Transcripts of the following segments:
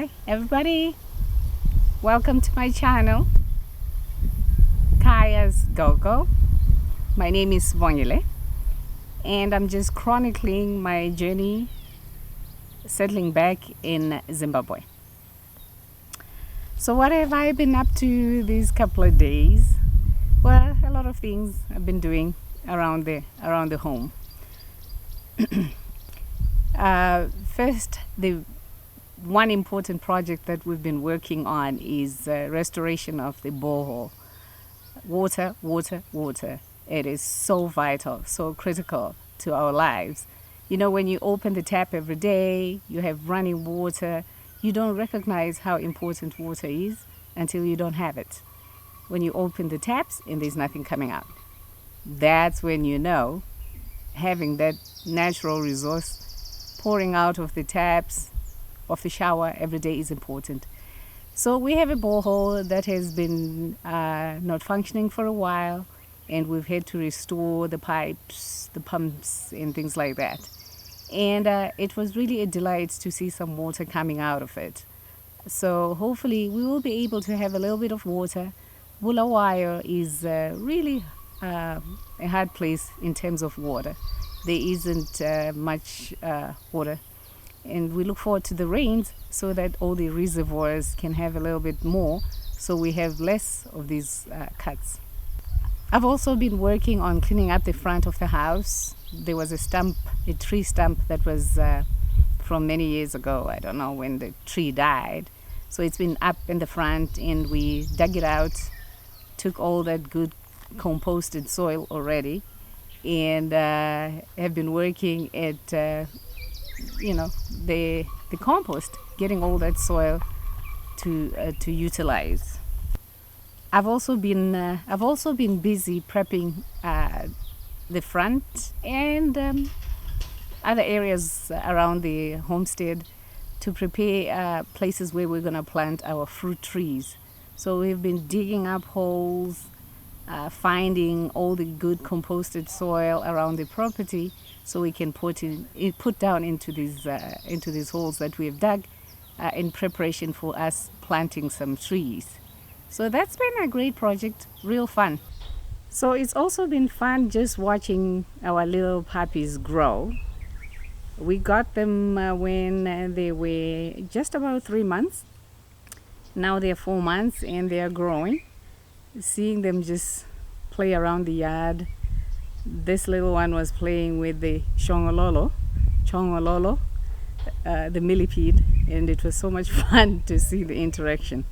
Hi everybody, welcome to my channel, Kaya's Go-Go. My name is Vongile and I'm just chronicling my journey settling back in Zimbabwe. So what have I been up to these couple of days? Well, a lot of things I've been doing around the home. First, the one important project that we've been working on is restoration of the borehole. Water, water, water. It is so vital, so critical to our lives. You know, when you open the tap every day, you have running water, you don't recognize how important water is until you don't have it. When you open the taps and there's nothing coming out, that's when you know having that natural resource pouring out of the taps of the shower every day is important. So we have a borehole that has been not functioning for a while, and we've had to restore the pipes, the pumps and things like that. And it was really a delight to see some water coming out of it. So hopefully we will be able to have a little bit of water. Bulawayo is really a hard place in terms of water. There isn't much water, and we look forward to the rains so that all the reservoirs can have a little bit more, so we have less of these cuts. I've also been working on cleaning up the front of the house. There was a tree stump that was from many years ago. I don't know when the tree died. So it's been up in the front, and we dug it out, took all that good composted soil already, and have been working at the compost, getting all that soil to utilize. I've also been busy prepping the front and other areas around the homestead to prepare places where we're going to plant our fruit trees. So we've been digging up holes, finding all the good composted soil around the property, so we can put down into these holes that we have dug in preparation for us planting some trees. So that's been a great project, real fun. So it's also been fun just watching our little puppies grow. We got them when they were just about 3 months. Now they're 4 months and they are growing. Seeing them just play around the yard. This little one was playing with the chongololo, the millipede, and it was so much fun to see the interaction.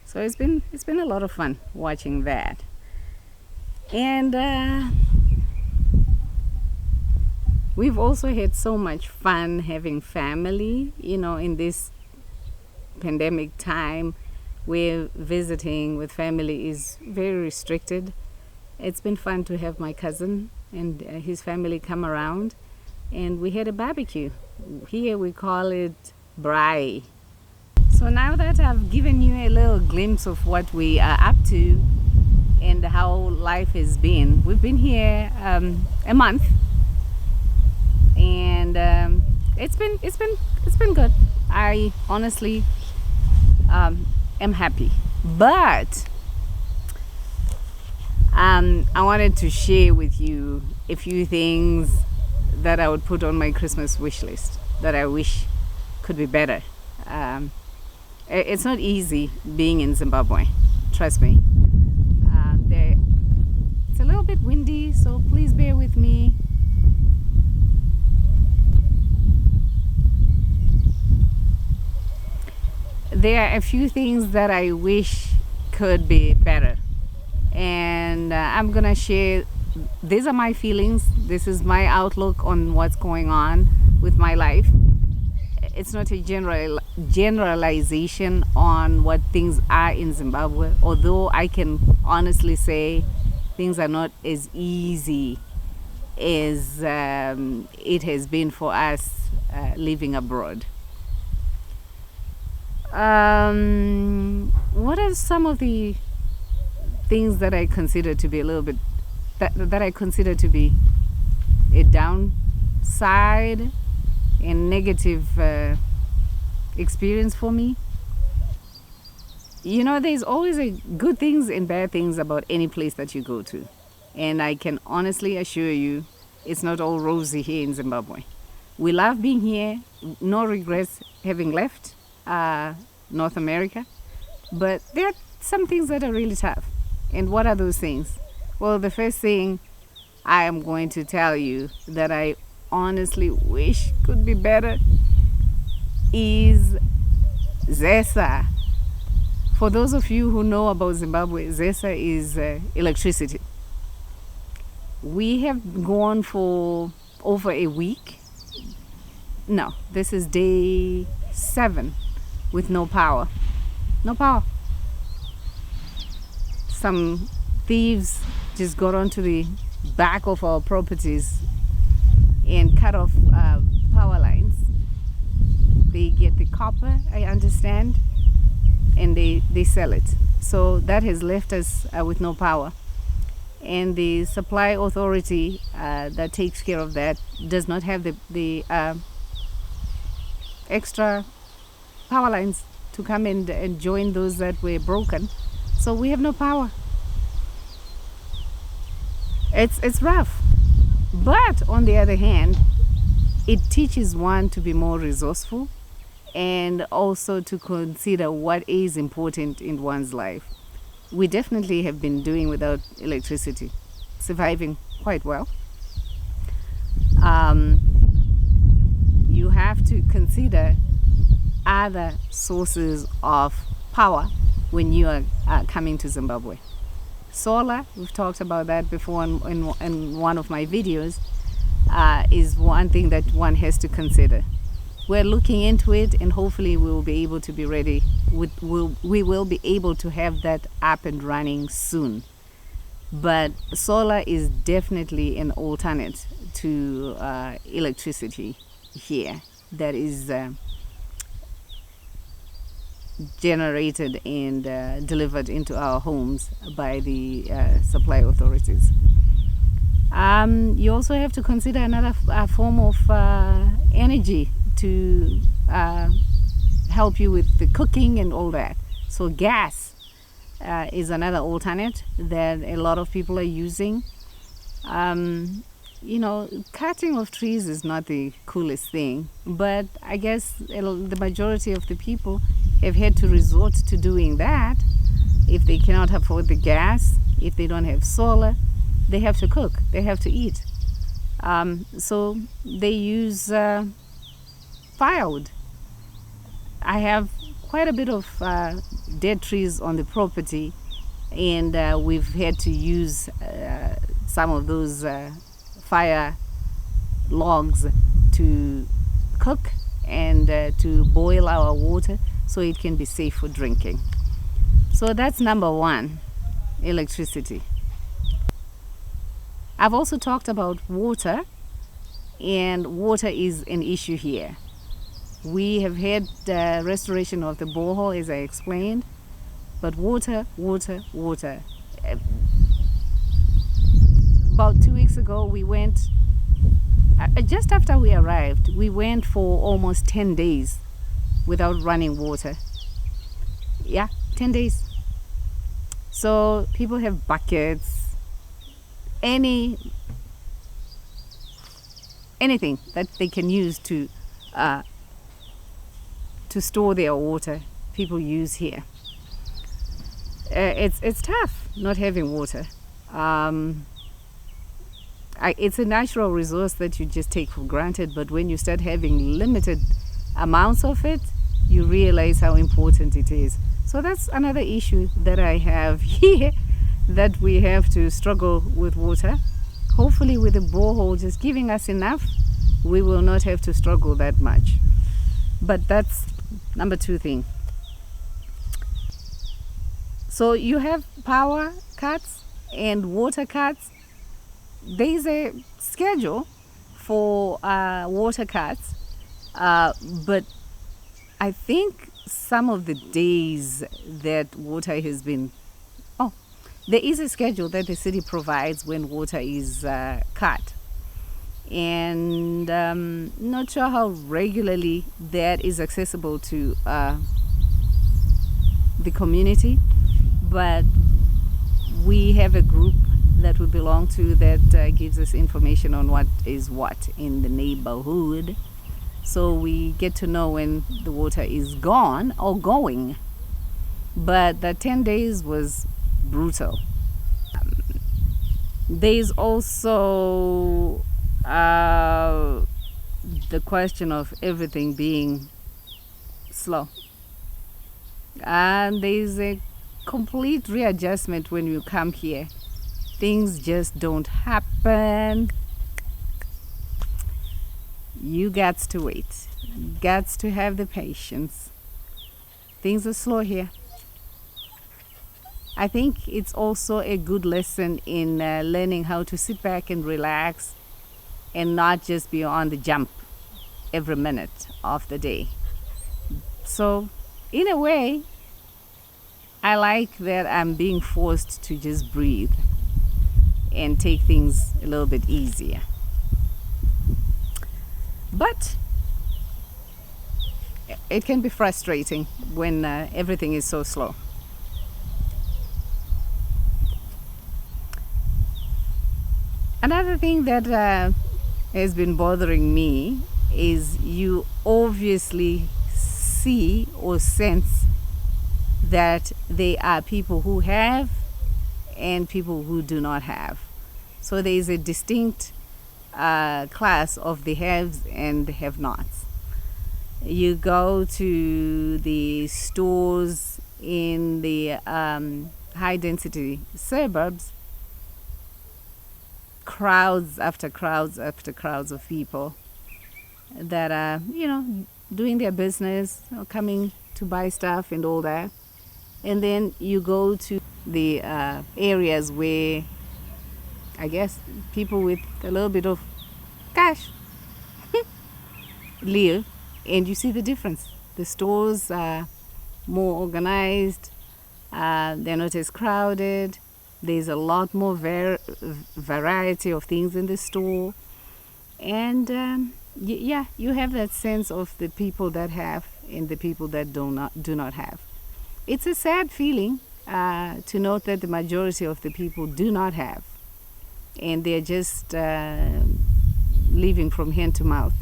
So it's been a lot of fun watching that. And we've also had so much fun having family, in this pandemic time where visiting with family is very restricted. It's been fun to have my cousin and his family come around, and we had a barbecue. Here we call it braai. So now that I've given you a little glimpse of what we are up to and how life has been, we've been here a month, and it's been good. I honestly am happy, but I wanted to share with you a few things that I would put on my Christmas wish list that I wish could be better. It's not easy being in Zimbabwe, trust me. It's a little bit windy, so please bear with me. There are a few things that I wish could be better, and I'm gonna share. These are my feelings. This is my outlook on what's going on with my life. It's not a generalization on what things are in Zimbabwe, although I can honestly say things are not as easy as it has been for us living abroad. What are some of the things that I consider to be a little bit that I consider to be a downside and negative experience for me? there's always good things and bad things about any place that you go to. And I can honestly assure you, it's not all rosy here in Zimbabwe. We love being here, no regrets having left North America. But there are some things that are really tough. And what are those things? Well, the first thing I am going to tell you that I honestly wish could be better is ZESA. For those of you who know about Zimbabwe, ZESA is electricity. We have gone for over a week. No, this is day 7 with no power. No power. Some thieves just got onto the back of our properties and cut off power lines. They get the copper, I understand, and they sell it. So that has left us with no power. And the supply authority that takes care of that does not have the extra power lines to come and join those that were broken. So we have no power. It's rough. But on the other hand, it teaches one to be more resourceful and also to consider what is important in one's life. We definitely have been doing without electricity, surviving quite well. You have to consider other sources of power when you are coming to Zimbabwe. Solar, we've talked about that before in one of my videos, is one thing that one has to consider. We're looking into it, and hopefully we will be able to be ready. We will be able to have that up and running soon. But solar is definitely an alternate to electricity here that is generated and delivered into our homes by the supply authorities. You also have to consider another form of energy to help you with the cooking and all that. So gas is another alternate that a lot of people are using. Cutting of trees is not the coolest thing, but I guess the majority of the people have had to resort to doing that. If they cannot afford the gas, if they don't have solar, they have to cook, they have to eat. So they use firewood. I have quite a bit of dead trees on the property, and we've had to use some of those fire logs to cook and to boil our water so it can be safe for drinking. So that's number 1, electricity. I've also talked about water, and water is an issue here. We have had restoration of the borehole, as I explained, but water. About 2 weeks ago, we went, just after we arrived, we went for almost 10 days without running water. Yeah, 10 days. So people have buckets, anything that they can use to store their water, people use here. It's tough not having water. It's a natural resource that you just take for granted, but when you start having limited amounts of it, you realize how important it is. So that's another issue that I have here, that we have to struggle with water. Hopefully with the borehole just giving us enough, we will not have to struggle that much. But that's number 2 thing. So you have power cuts and water cuts. There is a schedule for water cuts, but I think some of the days that water has been... there is a schedule that the city provides when water is cut. And not sure how regularly that is accessible to the community, but we have a group that we belong to that gives us information on what is what in the neighborhood. So we get to know when the water is gone or going. But the 10 days was brutal. There's also the question of everything being slow. And there's a complete readjustment when you come here. Things just don't happen. You got to wait. You got to have the patience. Things are slow here. I think it's also a good lesson in learning how to sit back and relax and not just be on the jump every minute of the day. So, in a way, I like that I'm being forced to just breathe and take things a little bit easier. But it can be frustrating when everything is so slow. Another thing that has been bothering me is you obviously see or sense that there are people who have and people who do not have. So there is a distinct class of the haves and the have-nots. You go to the stores in the high-density suburbs, crowds after crowds after crowds of people that are, doing their business, coming to buy stuff and all that. And then you go to the areas where, I guess, people with a little bit of cash live, and you see the difference. The stores are more organized, they're not as crowded, there's a lot more variety of things in the store, and you have that sense of the people that have and the people that do not have. It's a sad feeling to note that the majority of the people do not have, and they're just living from hand to mouth,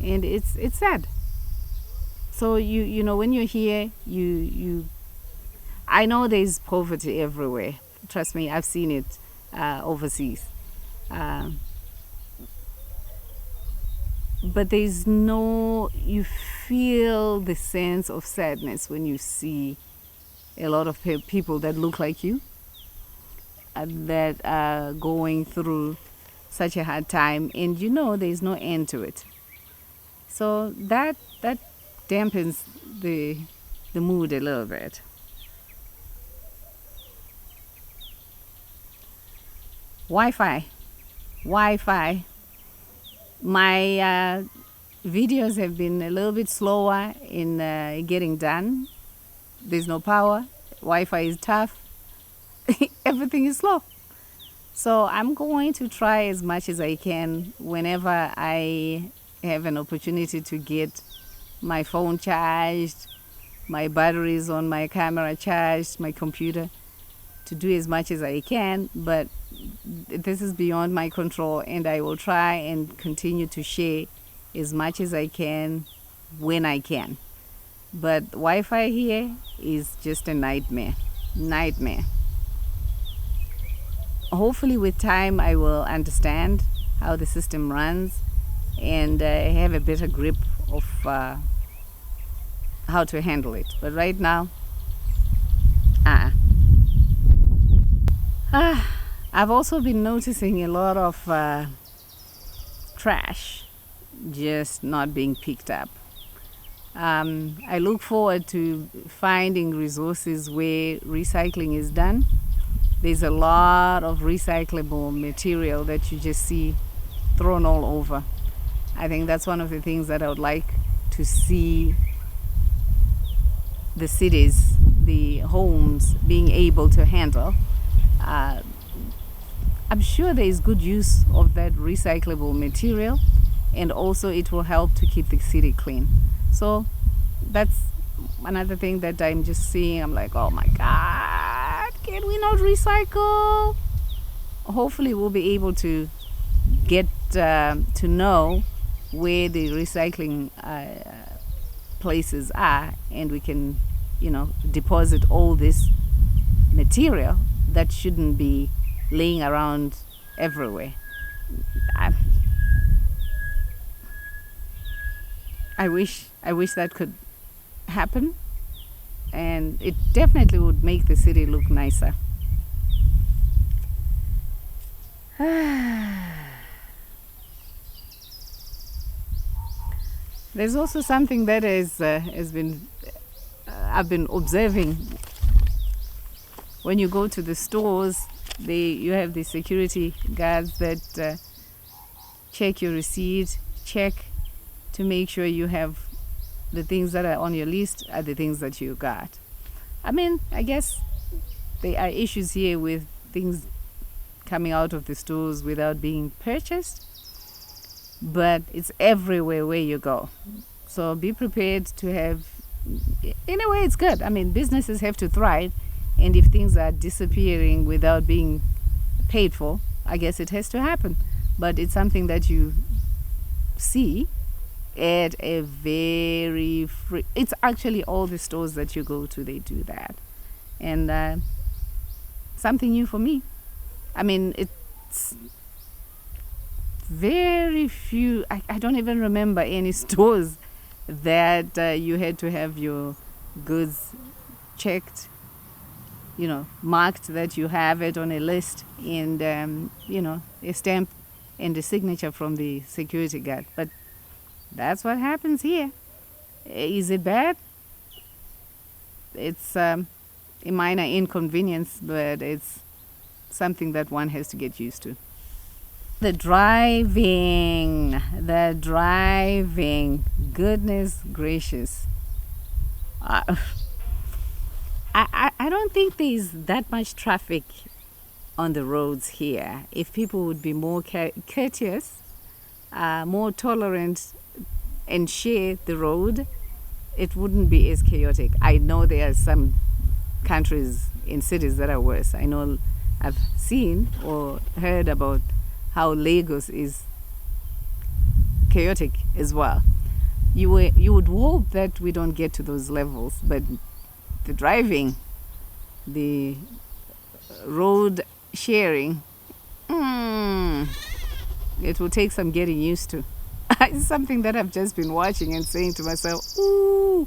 and it's sad. So you know when you're here, I know there's poverty everywhere. Trust me, I've seen it overseas. But you feel the sense of sadness when you see a lot of people that look like you, that are going through such a hard time, and there's no end to it. So that dampens the mood a little bit. Wi-Fi. My videos have been a little bit slower in getting done. There's no power. Wi-Fi is tough. Everything is slow. So I'm going to try as much as I can whenever I have an opportunity to get my phone charged, my batteries on my camera charged, my computer, to do as much as I can. But this is beyond my control, and I will try and continue to share as much as I can when I can. But Wi-Fi here is just a nightmare. Hopefully with time I will understand how the system runs and have a better grip of how to handle it. But right now, I've also been noticing a lot of trash just not being picked up. I look forward to finding resources where recycling is done. There's a lot of recyclable material that you just see thrown all over. I think that's one of the things that I would like to see the cities, the homes being able to handle. I'm sure there is good use of that recyclable material, and also it will help to keep the city clean. So that's another thing that I'm just seeing, I'm like, oh my God, can we not recycle? Hopefully we'll be able to get to know where the recycling places are, and we can, deposit all this material that shouldn't be laying around everywhere. I wish that could happen, and it definitely would make the city look nicer. There's also something that I've been observing. When you go to the stores, you have the security guards that check your receipt, check to make sure you have the things that are on your list are the things that you got. I mean, I guess there are issues here with things coming out of the stores without being purchased, but it's everywhere where you go. So be prepared to have, in a way it's good. I mean, businesses have to thrive, and if things are disappearing without being paid for, I guess it has to happen. But it's something that you see at a very it's actually all the stores that you go to, they do that. And something new for me. I mean, it's very few, I don't even remember any stores that you had to have your goods checked, marked that you have it on a list, and a stamp and a signature from the security guard. But that's what happens here. Is it bad? It's a minor inconvenience, but it's something that one has to get used to. The driving, goodness gracious. I don't think there's that much traffic on the roads here. If people would be more courteous, more tolerant, and share the road, it wouldn't be as chaotic. I know there are some countries in cities that are worse. I know I've seen or heard about how Lagos is chaotic as well. You would hope that we don't get to those levels, but the driving, the road sharing, it will take some getting used to. It's something that I've just been watching and saying to myself, ooh,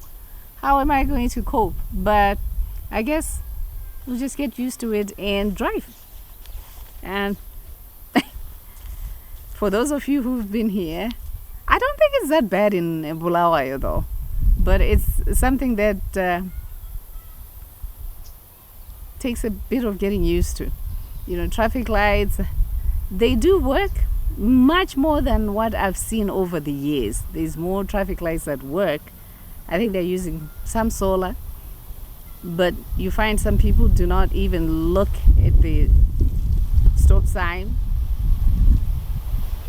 how am I going to cope? But I guess we'll just get used to it and drive. And for those of you who've been here, I don't think it's that bad in Bulawayo though, but it's something that takes a bit of getting used to. Traffic lights, they do work much more than what I've seen over the years. There's more traffic lights that work. I think they're using some solar, but you find some people do not even look at the stop sign.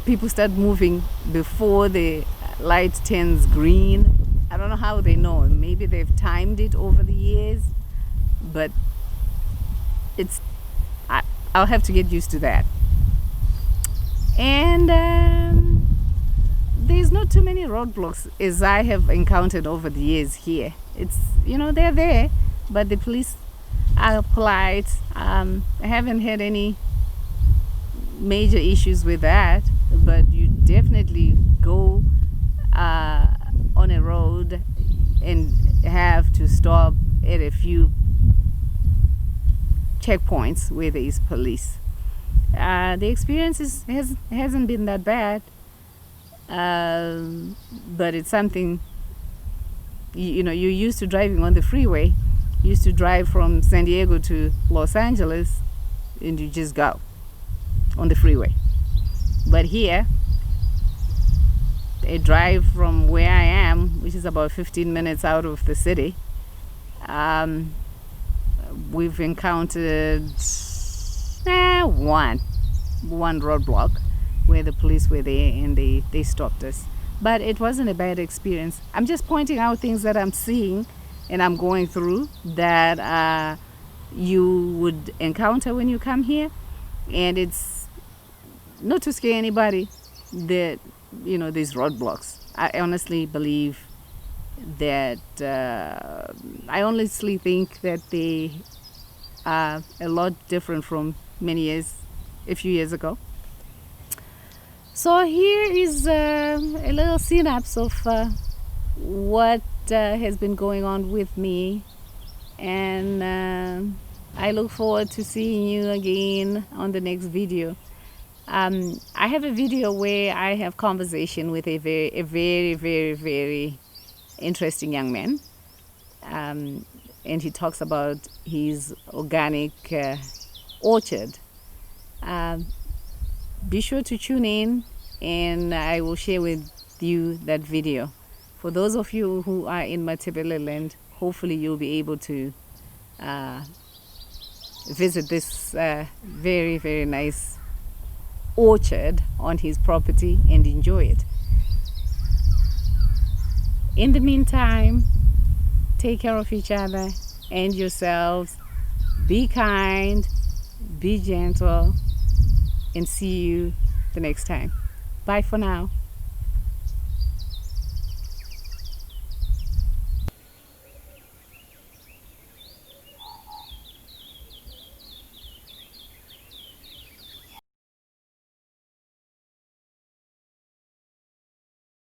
People start moving before the light turns green. I don't know how they know. Maybe they've timed it over the years, but I'll have to get used to that. And there's not too many roadblocks as I have encountered over the years here. It's, they're there, but the police are polite. I haven't had any major issues with that, but you definitely go on a road and have to stop at a few checkpoints where there is police. The experience hasn't been that bad, but it's something, you're used to driving on the freeway. You used to drive from San Diego to Los Angeles, and you just go on the freeway. But here, a drive from where I am, which is about 15 minutes out of the city, we've encountered one roadblock where the police were there and they stopped us. But it wasn't a bad experience. I'm just pointing out things that I'm seeing and I'm going through that you would encounter when you come here. And it's not to scare anybody that, you know, these roadblocks. I honestly believe that I honestly think that they are a lot different from a few years ago. So here is a little synapse of what has been going on with me, and I look forward to seeing you again on the next video. I have a video where I have conversation with a very interesting young man, and he talks about his organic orchard. Be sure to tune in, and I will share with you that video. For those of you who are in Matabeleland, hopefully you'll be able to visit this very nice orchard on his property and enjoy it. In the meantime, take care of each other and yourselves. Be kind, be gentle, and see you the next time. Bye for now.